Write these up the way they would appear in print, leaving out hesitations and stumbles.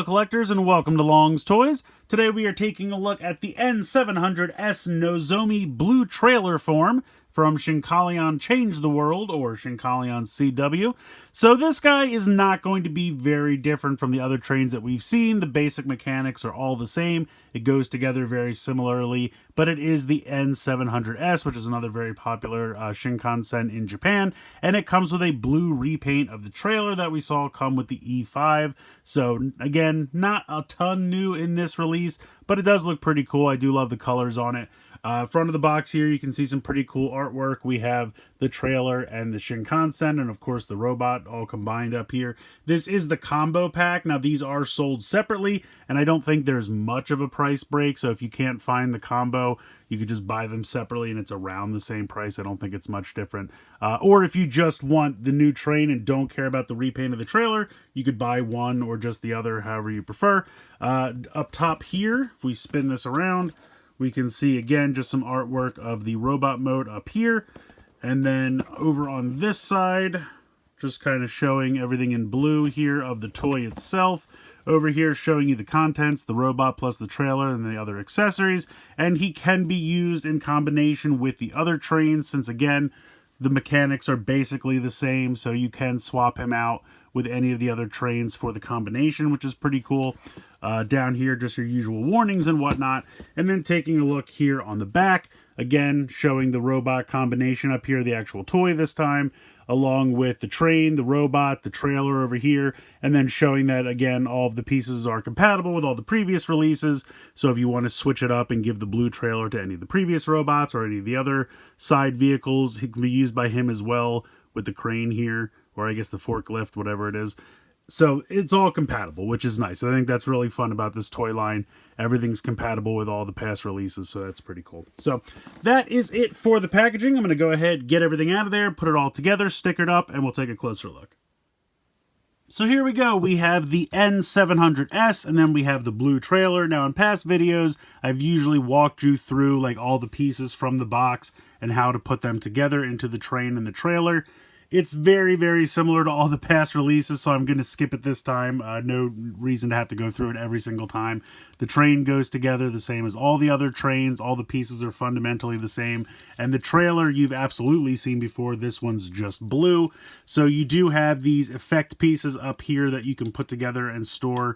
collectors, and welcome to Long's Toys. Today we are taking a look at the N700S NOZOMI blue trailer form from Shinkalion Change the World, or Shinkalion CW. So this guy is not going to be very different from the other trains that we've seen. The basic mechanics are all the same. It goes together very similarly, but it is the N700S, which is another very popular Shinkansen in Japan, and it comes with a blue repaint of the trailer that we saw come with the E5. So again, not a ton new in this release, but it does look pretty cool. I do love the colors on it. Front of the box here, you can see some pretty cool artwork. We have the trailer and the Shinkansen, and of course the robot all combined up here. This is the combo pack. Now these are sold separately, and I don't think there's much of a price break, so if you can't find the combo, you could just buy them separately and it's around the same price. I don't think it's much different. Or if you just want the new train and don't care about the repaint of the trailer, you could buy one or just the other, however you prefer. Up top here, if we spin this around, we can see, again, just some artwork of the robot mode up here. And then over on this side, just kind of showing everything in blue here of the toy itself. Over here showing you the contents, the robot plus the trailer and the other accessories. And he can be used in combination with the other trains, since, again, the mechanics are basically the same, so you can swap him out with any of the other trains for the combination, which is pretty cool. Down here, just your usual warnings and whatnot. And then taking a look here on the back, again, showing the robot combination up here, the actual toy this time, along with the train, the robot, the trailer over here, and then showing that, again, all of the pieces are compatible with all the previous releases. So if you want to switch it up and give the blue trailer to any of the previous robots or any of the other side vehicles, it can be used by him as well with the crane here, or I guess the forklift, whatever it is. So it's all compatible, which is nice. I think that's really fun about this toy line. Everything's compatible with all the past releases, so that's pretty cool. So that is it for the packaging. I'm going to go ahead, get everything out of there, put it all together, stickered up, and we'll take a closer look. So here we go. We have the N700S, and then we have the blue trailer. Now, in past videos, I've usually walked you through like all the pieces from the box and how to put them together into the train and the trailer. It's very, very similar to all the past releases, so I'm going to skip it this time. No reason to have to go through it every single time. The train goes together the same as all the other trains. All the pieces are fundamentally the same. And the trailer you've absolutely seen before. This one's just blue. So you do have these effect pieces up here that you can put together and store.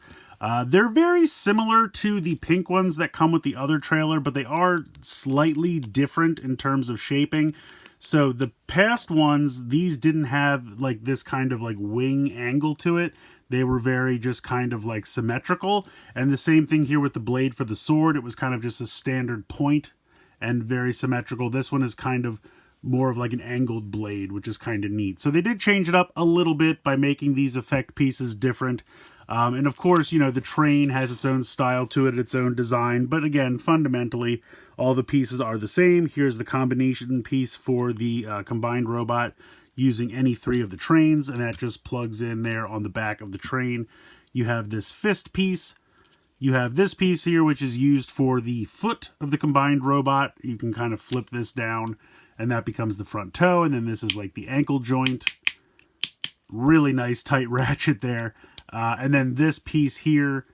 They're very similar to the pink ones that come with the other trailer, but they are slightly different in terms of shaping. So the past ones, these didn't have like this kind of like wing angle to it. They were very just kind of like symmetrical. And the same thing here with the blade for the sword. It was kind of just a standard point and very symmetrical. This one is kind of more of like an angled blade, which is kind of neat. So they did change it up a little bit by making these effect pieces different. And of course, you know, the train has its own style to it, its own design. But again, fundamentally, all the pieces are the same. Here's the combination piece for the combined robot using any three of the trains. And that just plugs in there on the back of the train. You have this fist piece. You have this piece here, which is used for the foot of the combined robot. You can kind of flip this down, and that becomes the front toe. And then this is like the ankle joint. Really nice tight ratchet there. And then this piece here,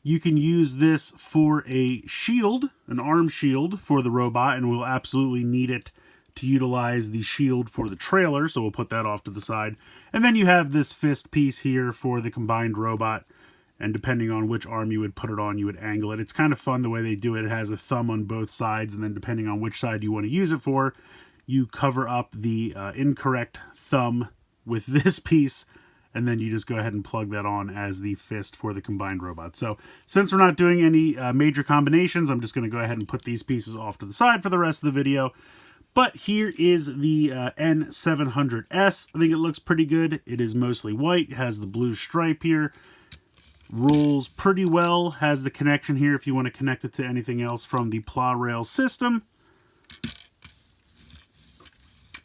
you can use this for a shield, an arm shield for the robot, and we'll absolutely need it to utilize the shield for the trailer, so we'll put that off to the side. And then you have this fist piece here for the combined robot, and depending on which arm you would put it on, you would angle it. It's kind of fun the way they do it. It has a thumb on both sides, and then depending on which side you want to use it for, you cover up the incorrect thumb with this piece, and then you just go ahead and plug that on as the fist for the combined robot. So since we're not doing any major combinations, I'm just going to go ahead and put these pieces off to the side for the rest of the video. But here is the N700S. I think it looks pretty good. It is mostly white. It has the blue stripe here. Rolls pretty well. Has the connection here if you want to connect it to anything else from the plow rail system.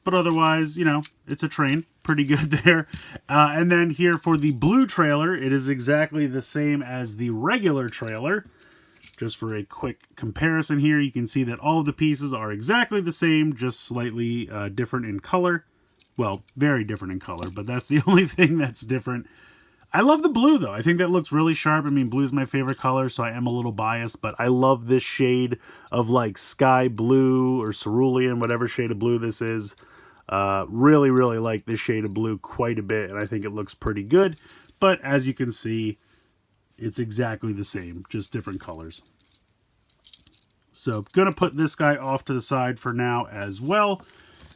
But otherwise, you know, it's a train. Pretty good there. And then here for the blue trailer, it is exactly the same as the regular trailer. Just for a quick comparison here, you can see that all of the pieces are exactly the same, just slightly different in color. Well, very different in color, but that's the only thing that's different. I love the blue, though. I think that looks really sharp. I mean, blue's my favorite color, so I am a little biased, but I love this shade of, like, sky blue or cerulean, whatever shade of blue this is. Really, really like this shade of blue quite a bit, and I think it looks pretty good. But as you can see, it's exactly the same, just different colors. So, going to put this guy off to the side for now as well,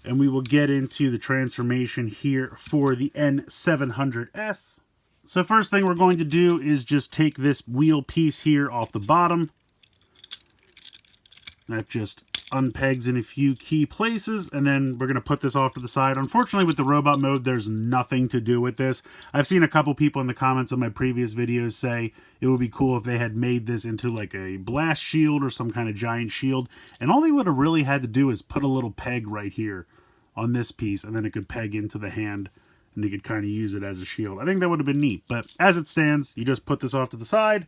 and we will get into the transformation here for the N700S. So first thing we're going to do is just take this wheel piece here off the bottom. That just unpegs in a few key places, and then we're going to put this off to the side. Unfortunately, with the robot mode, there's nothing to do with this. I've seen a couple people in the comments of my previous videos say it would be cool if they had made this into like a blast shield or some kind of giant shield, and all they would have really had to do is put a little peg right here on this piece, and then it could peg into the hand, and you could kind of use it as a shield. I think that would have been neat, but as it stands, you just put this off to the side,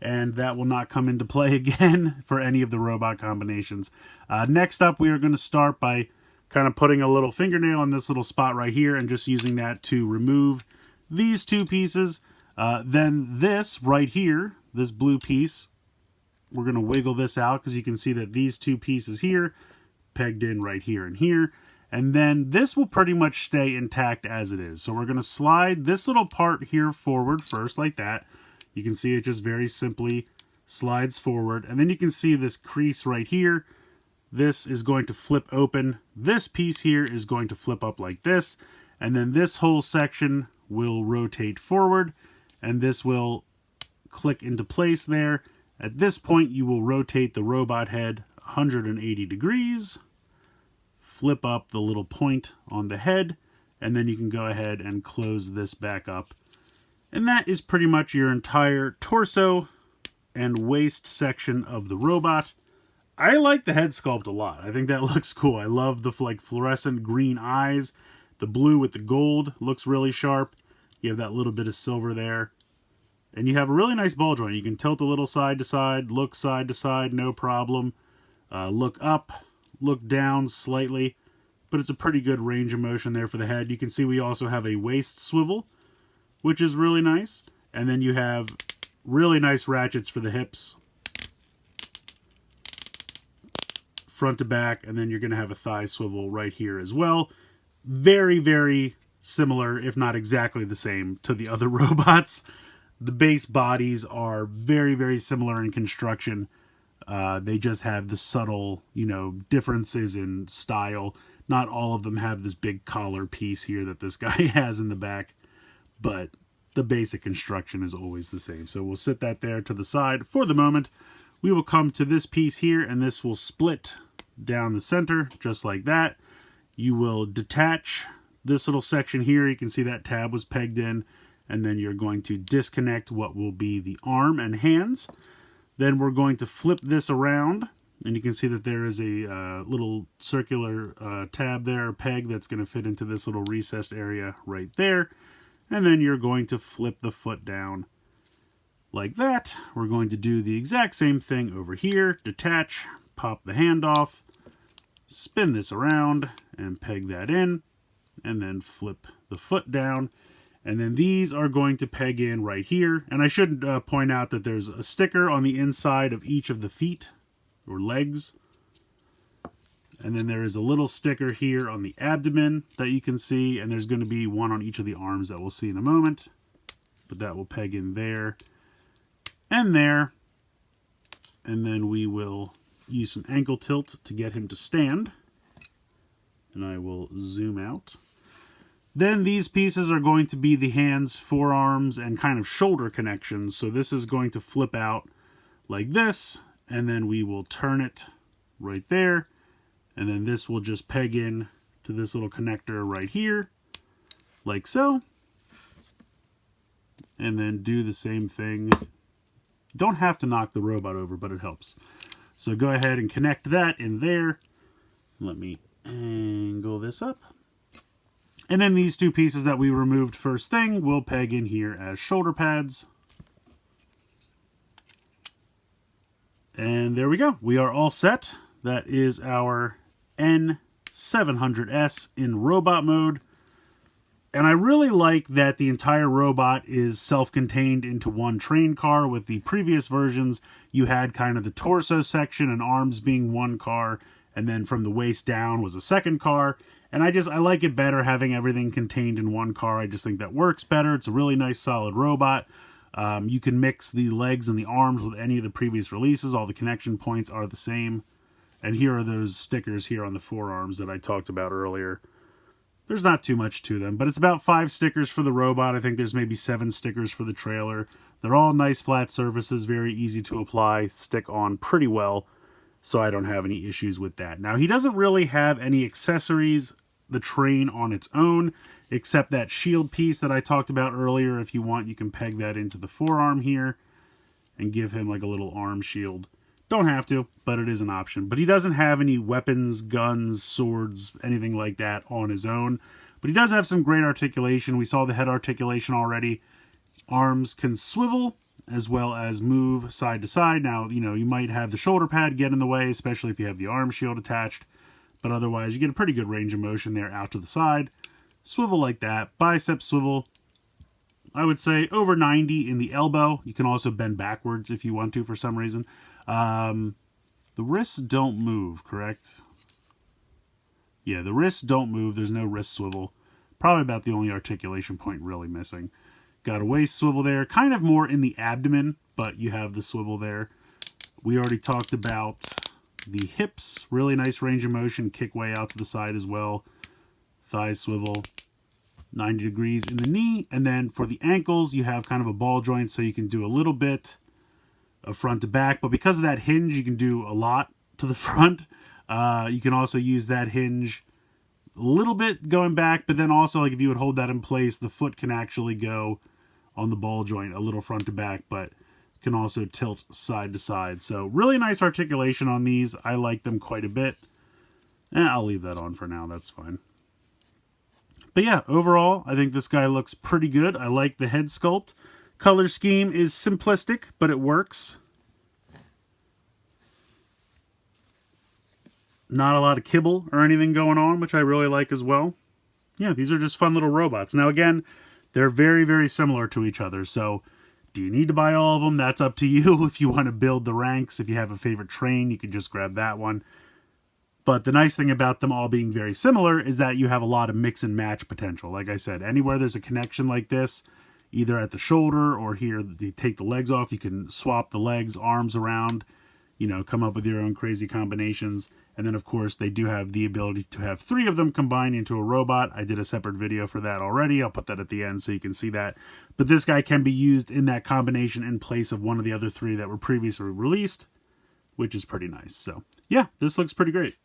and that will not come into play again for any of the robot combinations. Next up, we are going to start by kind of putting a little fingernail on this little spot right here, and just using that to remove these two pieces. Then this right here, this blue piece, we're going to wiggle this out, because you can see that these two pieces here pegged in right here and here. And then this will pretty much stay intact as it is. So we're going to slide this little part here forward first, like that. You can see it just very simply slides forward. And then you can see this crease right here. This is going to flip open. This piece here is going to flip up like this. And then this whole section will rotate forward. And this will click into place there. At this point, you will rotate the robot head 180 degrees. Flip up the little point on the head, and then you can go ahead and close this back up. And that is pretty much your entire torso and waist section of the robot. I like the head sculpt a lot. I think that looks cool. I love the like fluorescent green eyes. The blue with the gold looks really sharp. You have that little bit of silver there. And you have a really nice ball joint. You can tilt a little side to side, look side to side, no problem. Look up. Look down slightly, but it's a pretty good range of motion there for the head. You can see we also have a waist swivel, which is really nice. And then you have really nice ratchets for the hips, front to back, and then you're going to have a thigh swivel right here as well. Very, very similar, if not exactly the same, to the other robots. The base bodies are very, very similar in construction. They just have the subtle, differences in style. Not all of them have this big collar piece here that this guy has in the back, but the basic construction is always the same. So we'll sit that there to the side for the moment. We will come to this piece here, and this will split down the center, just like that. You will detach this little section here. You can see that tab was pegged in, and then you're going to disconnect what will be the arm and hands. Then we're going to flip this around, and you can see that there is a little circular tab there, a peg that's going to fit into this little recessed area right there. And then you're going to flip the foot down like that. We're going to do the exact same thing over here. Detach, pop the hand off, spin this around, and peg that in, and then flip the foot down. And then these are going to peg in right here. And I should point out that there's a sticker on the inside of each of the feet or legs. And then there is a little sticker here on the abdomen that you can see. And there's going to be one on each of the arms that we'll see in a moment. But that will peg in there and there. And then we will use some ankle tilt to get him to stand. And I will zoom out. Then these pieces are going to be the hands, forearms, and kind of shoulder connections. So this is going to flip out like this, and then we will turn it right there. And then this will just peg in to this little connector right here, like so. And then do the same thing. Don't have to knock the robot over, but it helps. So go ahead and connect that in there. Let me angle this up. And then these two pieces that we removed first thing will peg in here as shoulder pads. And there we go. We are all set. That is our N700S in robot mode. And I really like that the entire robot is self-contained into one train car. With the previous versions, you had kind of the torso section and arms being one car, and then from the waist down was a second car. And I like it better having everything contained in one car. I just think that works better. It's a really nice solid robot. You can mix the legs and the arms with any of the previous releases. All the connection points are the same. And here are those stickers here on the forearms that I talked about earlier. There's not too much to them, but it's about 5 stickers for the robot. I think there's maybe 7 stickers for the trailer. They're all nice flat surfaces, very easy to apply, stick on pretty well, so I don't have any issues with that. Now, he doesn't really have any accessories, the train on its own, except that shield piece that I talked about earlier. If you want, you can peg that into the forearm here and give him like a little arm shield. Don't have to, but it is an option. But he doesn't have any weapons, guns, swords, anything like that on his own. But he does have some great articulation. We saw the head articulation already. Arms can swivel as well as move side to side. Now, you know, you might have the shoulder pad get in the way, especially if you have the arm shield attached. But otherwise, you get a pretty good range of motion there out to the side. Swivel like that. Bicep swivel. I would say over 90 in the elbow. You can also bend backwards if you want to for some reason. The wrists don't move, correct? Yeah, the wrists don't move. There's no wrist swivel. Probably about the only articulation point really missing. Got a waist swivel there. Kind of more in the abdomen, but you have the swivel there. We already talked about the hips. Really nice range of motion. Kick way out to the side as well. Thigh swivel. 90 degrees in the knee. And then for the ankles, you have kind of a ball joint, so you can do a little bit of front to back, but because of that hinge, you can do a lot to the front. You can also use that hinge a little bit going back, but then also, like, if you would hold that in place, the foot can actually go on the ball joint a little front to back, but can also tilt side to side. So really nice articulation on these. I like them quite a bit. I'll leave that on for now. That's fine. But yeah, overall, I think this guy looks pretty good. I like the head sculpt. Color scheme is simplistic, but it works. Not a lot of kibble or anything going on, which I really like as well. Yeah, these are just fun little robots. Now again, they're very, very similar to each other, so do you need to buy all of them? That's up to you. If you want to build the ranks, if you have a favorite train, you can just grab that one. But the nice thing about them all being very similar is that you have a lot of mix and match potential. Like I said, anywhere there's a connection like this, either at the shoulder or here, you take the legs off, you can swap the legs, arms around, you know, come up with your own crazy combinations. And then, of course, they do have the ability to have 3 of them combined into a robot. I did a separate video for that already. I'll put that at the end so you can see that. But this guy can be used in that combination in place of one of the other 3 that were previously released, which is pretty nice. So, yeah, this looks pretty great.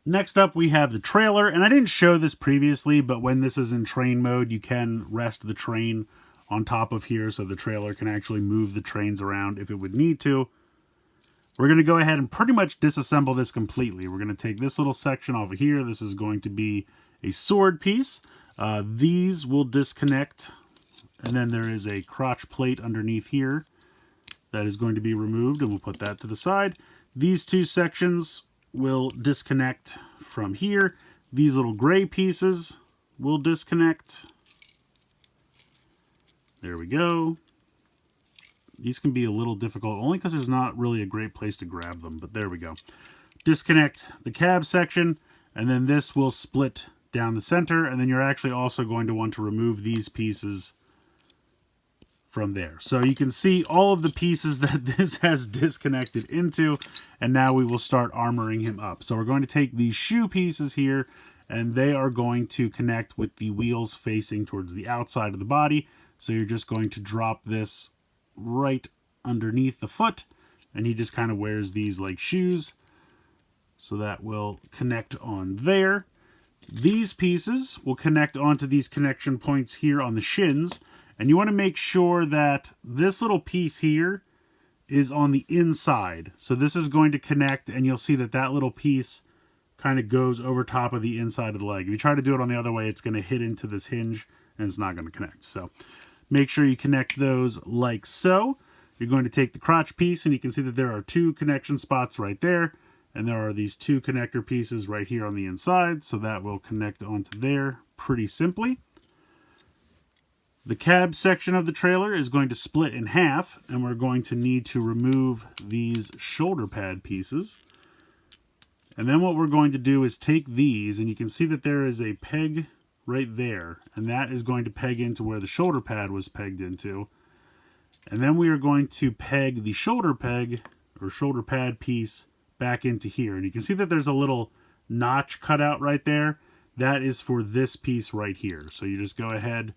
Next up, we have the trailer, and I didn't show this previously, but when this is in train mode, you can rest the train on top of here, so the trailer can actually move the trains around if it would need to. We're going to go ahead and pretty much disassemble this completely. We're going to take this little section off of here. This is going to be a sword piece. These will disconnect, and then there is a crotch plate underneath here that is going to be removed, and we'll put that to the side. These 2 sections will disconnect from here. These little gray pieces will disconnect. There we go. These can be a little difficult, only because there's not really a great place to grab them, but there we go. Disconnect the cab section, and then this will split down the center, and then you're actually also going to want to remove these pieces from there. So you can see all of the pieces that this has disconnected into, and now we will start armoring him up. So we're going to take these shoe pieces here, and they are going to connect with the wheels facing towards the outside of the body. So you're just going to drop this right underneath the foot, and he just kind of wears these like shoes. So that will connect on there. These pieces will connect onto these connection points here on the shins. And you want to make sure that this little piece here is on the inside. So this is going to connect, and you'll see that that little piece kind of goes over top of the inside of the leg. If you try to do it on the other way, it's going to hit into this hinge, and it's not going to connect. So make sure you connect those like so. You're going to take the crotch piece, and you can see that there are 2 connection spots right there. And there are these 2 connector pieces right here on the inside. So that will connect onto there. pretty simply. The cab section of the trailer is going to split in half, and we're going to need to remove these shoulder pad pieces. And then what we're going to do is take these, and you can see that there is a peg right there, and that is going to peg into where the shoulder pad was pegged into. And then we are going to peg the shoulder peg, or shoulder pad piece, back into here. And you can see that there's a little notch cut out right there. That is for this piece right here. So you just go ahead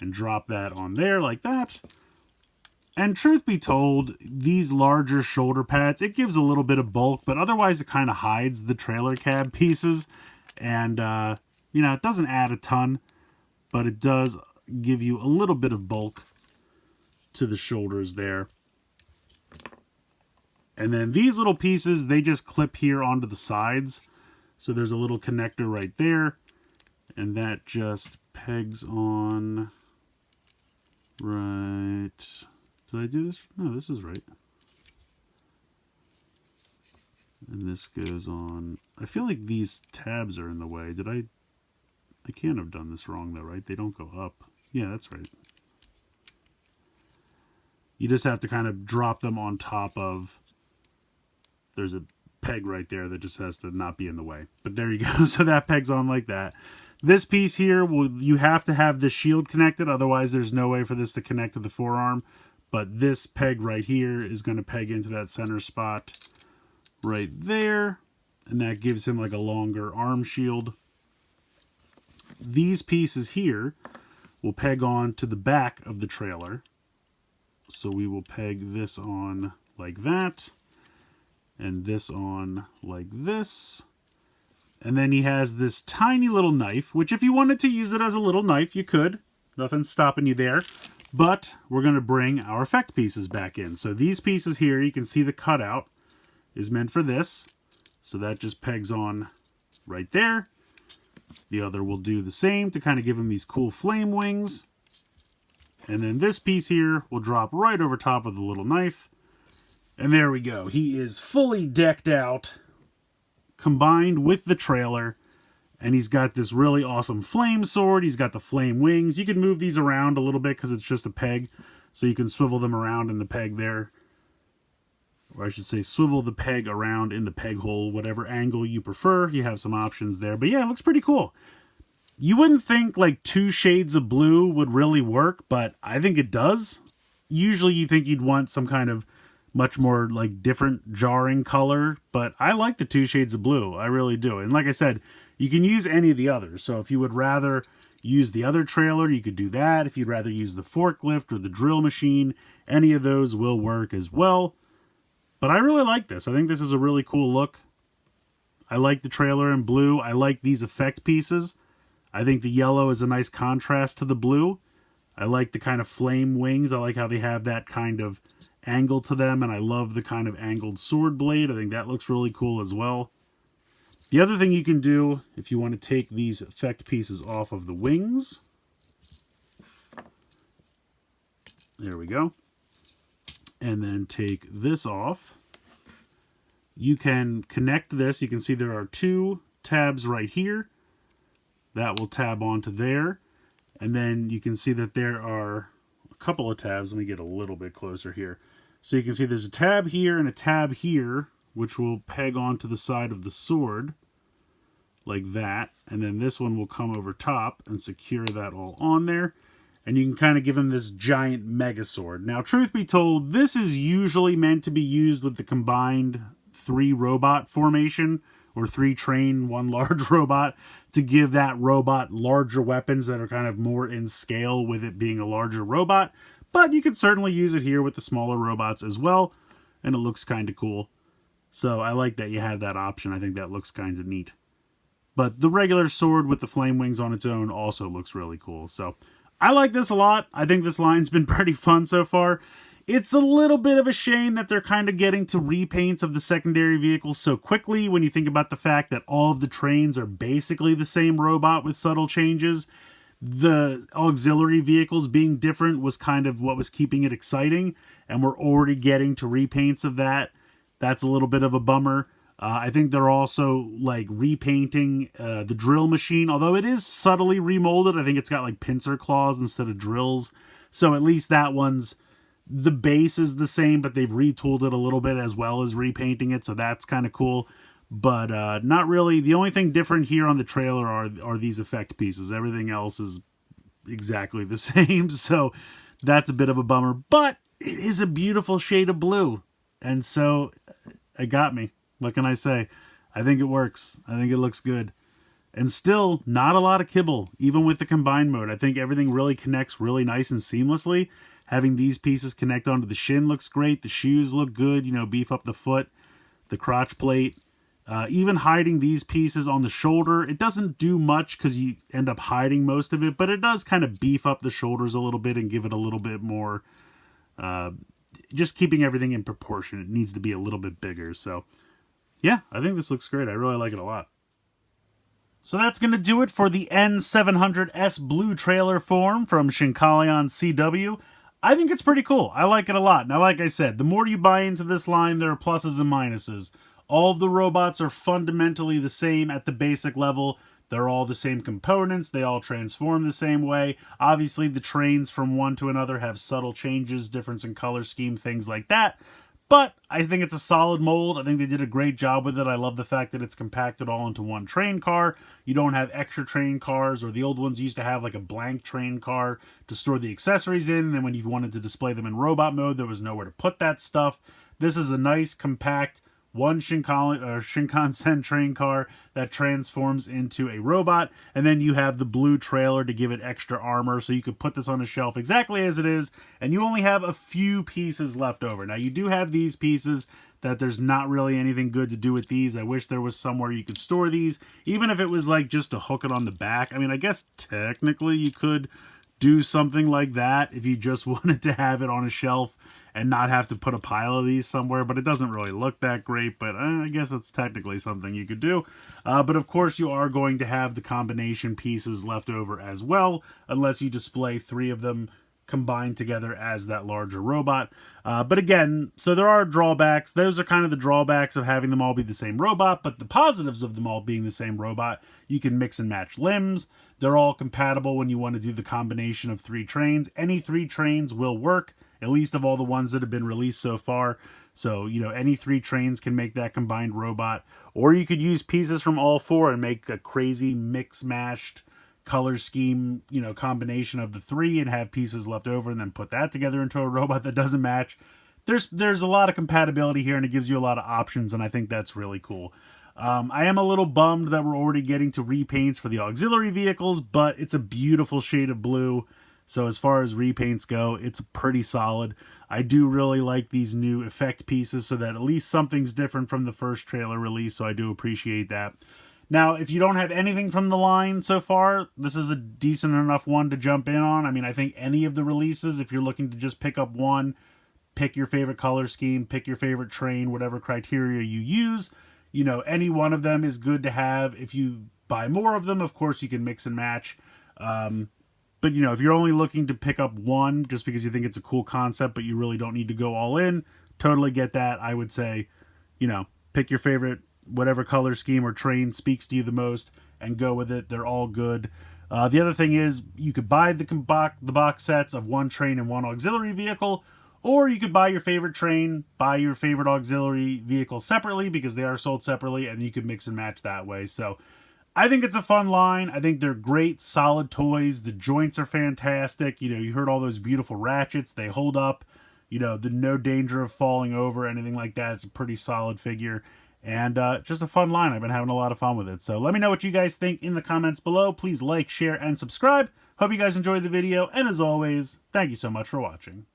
and drop that on there like that. And truth be told, these larger shoulder pads, it gives a little bit of bulk, but otherwise it kind of hides the trailer cab pieces. And, you know, it doesn't add a ton, but it does give you a little bit of bulk to the shoulders there. And then these little pieces, they just clip here onto the sides. So there's a little connector right there, and that just pegs on right. Did I do this? No, this is right. And this goes on. I feel like these tabs are in the way. Did I can't have done this wrong though, right? They don't go up. Yeah, that's right. You just have to kind of drop them on top of, there's a peg right there that just has to not be in the way. But there you go. So that pegs on like that. This piece here, you have to have the shield connected, otherwise there's no way for this to connect to the forearm. But this peg right here is going to peg into that center spot right there, and that gives him like a longer arm shield. These pieces here will peg on to the back of the trailer. So we will peg this on like that, and this on like this. And then he has this tiny little knife, which if you wanted to use it as a little knife, you could. Nothing's stopping you there. But we're going to bring our effect pieces back in. So these pieces here, you can see the cutout is meant for this. So that just pegs on right there. The other will do the same to kind of give him these cool flame wings. And then this piece here will drop right over top of the little knife. And there we go. He is fully decked out, combined with the trailer. And he's got this really awesome flame sword. He's got the flame wings. You can move these around a little bit because it's just a peg. So you can swivel them around in the peg there. Or I should say swivel the peg around in the peg hole, whatever angle you prefer. You have some options there. But yeah, it looks pretty cool. You wouldn't think like 2 shades of blue would really work, but I think it does. Usually you think you'd want some kind of much more like different jarring color, but I like the 2 shades of blue. I really do. And like I said, you can use any of the others. So if you would rather use the other trailer, you could do that. If you'd rather use the forklift or the drill machine, any of those will work as well. But I really like this. I think this is a really cool look. I like the trailer in blue. I like these effect pieces. I think the yellow is a nice contrast to the blue. I like the kind of flame wings. I like how they have that kind of angle to them. And I love the kind of angled sword blade. I think that looks really cool as well. The other thing you can do, if you want to take these effect pieces off of the wings. There we go. And then take this off. You can connect this. You can see there are 2 tabs right here. That will tab onto there. And then you can see that there are a couple of tabs. Let me get a little bit closer here. So you can see there's a tab here and a tab here, which will peg onto the side of the sword like that. And then this one will come over top and secure that all on there. And you can kind of give him this giant mega sword. Now, truth be told, this is usually meant to be used with the combined 3 robot formation, or 3 train, 1 large robot, to give that robot larger weapons that are kind of more in scale with it being a larger robot. But you can certainly use it here with the smaller robots as well, and it looks kind of cool. So I like that you have that option. I think that looks kind of neat. But the regular sword with the flame wings on its own also looks really cool. So I like this a lot. I think this line's been pretty fun so far. It's a little bit of a shame that they're kind of getting to repaints of the secondary vehicles so quickly when you think about the fact that all of the trains are basically the same robot with subtle changes. The auxiliary vehicles being different was kind of what was keeping it exciting, and we're already getting to repaints of that. That's a little bit of a bummer. I think they're also like repainting the drill machine, although it is subtly remolded. I think it's got like pincer claws instead of drills. So at least that one's, the base is the same, but they've retooled it a little bit as well as repainting it. So that's kind of cool. But not really. The only thing different here on the trailer are these effect pieces. Everything else is exactly the same. So that's a bit of a bummer. But it is a beautiful shade of blue. And so it got me. What can I say? I think it works. I think it looks good. And still, not a lot of kibble, even with the combined mode. I think everything really connects really nice and seamlessly. Having these pieces connect onto the shin looks great. The shoes look good, you know, beef up the foot, the crotch plate. Even hiding these pieces on the shoulder, it doesn't do much because you end up hiding most of it, but it does kind of beef up the shoulders a little bit and give it a little bit more, just keeping everything in proportion. It needs to be a little bit bigger, so yeah, I think this looks great. I really like it a lot. So that's going to do it for the N700S Blue trailer form from Shinkalion CW. I think it's pretty cool. I like it a lot. Now, like I said, the more you buy into this line, there are pluses and minuses. All of the robots are fundamentally the same at the basic level. They're all the same components. They all transform the same way. Obviously, the trains from one to another have subtle changes, difference in color scheme, things like that. But I think it's a solid mold. I think they did a great job with it. I love the fact that it's compacted all into one train car. You don't have extra train cars, or the old ones used to have like a blank train car to store the accessories in. And then when you wanted to display them in robot mode, there was nowhere to put that stuff. This is a nice, compact, one Shinkansen train car that transforms into a robot, and then you have the blue trailer to give it extra armor, so you could put this on a shelf exactly as it is, and you only have a few pieces left over. Now, you do have these pieces that there's not really anything good to do with these. I wish there was somewhere you could store these, even if it was like just to hook it on the back. I mean, I guess technically you could do something like that if you just wanted to have it on a shelf and not have to put a pile of these somewhere, but it doesn't really look that great, but I guess it's technically something you could do. But of course, you are going to have the combination pieces left over as well, unless you display 3 of them combined together as that larger robot. But again, so there are drawbacks. Those are kind of the drawbacks of having them all be the same robot, but the positives of them all being the same robot, you can mix and match limbs. They're all compatible when you want to do the combination of 3 trains. Any 3 trains will work, at least of all the ones that have been released so far. So, you know, any 3 trains can make that combined robot. Or you could use pieces from all 4 and make a crazy mix-mashed color scheme, you know, combination of the 3 and have pieces left over and then put that together into a robot that doesn't match. There's a lot of compatibility here, and it gives you a lot of options, and I think that's really cool. I am a little bummed that we're already getting to repaints for the auxiliary vehicles, but it's a beautiful shade of blue. So as far as repaints go, it's pretty solid. I do really like these new effect pieces so that at least something's different from the first trailer release, so I do appreciate that. Now, if you don't have anything from the line so far, this is a decent enough one to jump in on. I mean, I think any of the releases, if you're looking to just pick up one, pick your favorite color scheme, pick your favorite train, whatever criteria you use, you know, any one of them is good to have. If you buy more of them, of course, you can mix and match. But, you know, if you're only looking to pick up one just because you think it's a cool concept, but you really don't need to go all in, totally get that. I would say, you know, pick your favorite, whatever color scheme or train speaks to you the most, and go with it. They're all good. The other thing is, you could buy the box sets of one train and one auxiliary vehicle, or you could buy your favorite train, buy your favorite auxiliary vehicle separately, because they are sold separately, and you could mix and match that way. So I think it's a fun line. I think they're great, solid toys. The joints are fantastic. You know, you heard all those beautiful ratchets. They hold up. You know, the no danger of falling over, anything like that. It's a pretty solid figure. And just a fun line. I've been having a lot of fun with it. So let me know what you guys think in the comments below. Please like, share, and subscribe. Hope you guys enjoyed the video. And as always, thank you so much for watching.